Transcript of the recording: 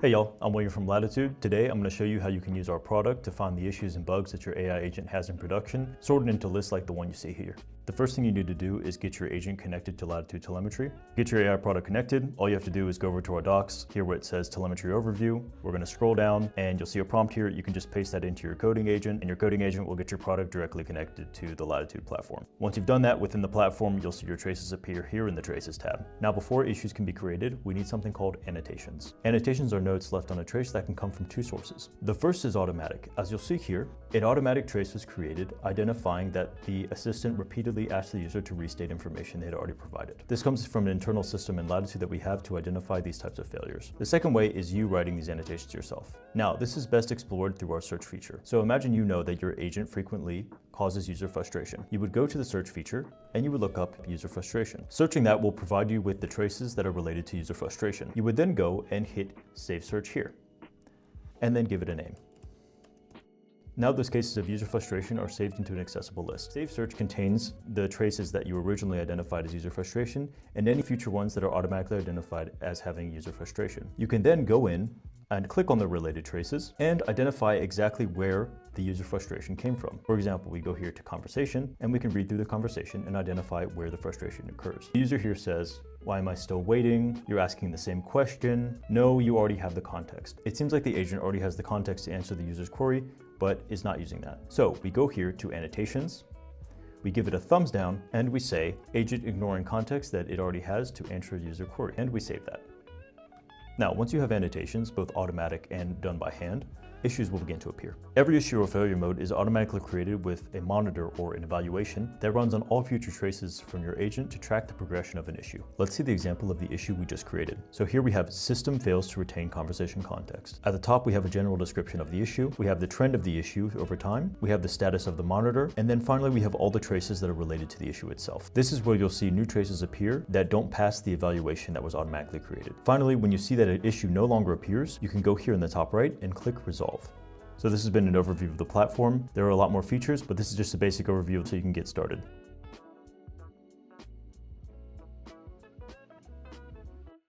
Hey y'all, I'm William from Latitude. Today I'm going to show you how you can use our product to find the issues and bugs that your AI agent has in production, sorted into lists like the one you see here. The first thing you need to do is get your agent connected to Latitude telemetry. Get your AI product connected. All you have to do is go over to our docs, here where it says telemetry overview. We're going to scroll down and you'll see a prompt here. You can just paste that into your coding agent and your coding agent will get your product directly connected to the Latitude platform. Once you've done that within the platform, you'll see your traces appear here in the traces tab. Now before issues can be created, we need something called annotations. Annotations are notes left on a trace that can come from two sources. The first is automatic. As you'll see here, an automatic trace was created identifying that the assistant repeatedly asked the user to restate information they had already provided. This comes from an internal system in Latitude that we have to identify these types of failures. The second way is you writing these annotations yourself. Now, this is best explored through our search feature. So imagine you know that your agent frequently causes user frustration. You would go to the search feature and you would look up user frustration. Searching that will provide you with the traces that are related to user frustration. You would then go and hit save search here and then give it a name. Now those cases of user frustration are saved into an accessible list. Save search contains the traces that you originally identified as user frustration and any future ones that are automatically identified as having user frustration. You can then go in and click on the related traces and identify exactly where the user frustration came from. For example, we go here to conversation and we can read through the conversation and identify where the frustration occurs. The user here says, "Why am I still waiting? You're asking the same question." No, you already have the context. It seems like the agent already has the context to answer the user's query, but is not using that. So we go here to annotations, we give it a thumbs down, and we say agent ignoring context that it already has to answer a user query, and we save that. Now, once you have annotations, both automatic and done by hand, issues will begin to appear. Every issue or failure mode is automatically created with a monitor or an evaluation that runs on all future traces from your agent to track the progression of an issue. Let's see the example of the issue we just created. So here we have system fails to retain conversation context. At the top, we have a general description of the issue. We have the trend of the issue over time. We have the status of the monitor. And then finally, we have all the traces that are related to the issue itself. This is where you'll see new traces appear that don't pass the evaluation that was automatically created. Finally, when you see that an issue no longer appears, you can go here in the top right and click resolve. So this has been an overview of the platform. There are a lot more features, but this is just a basic overview so you can get started.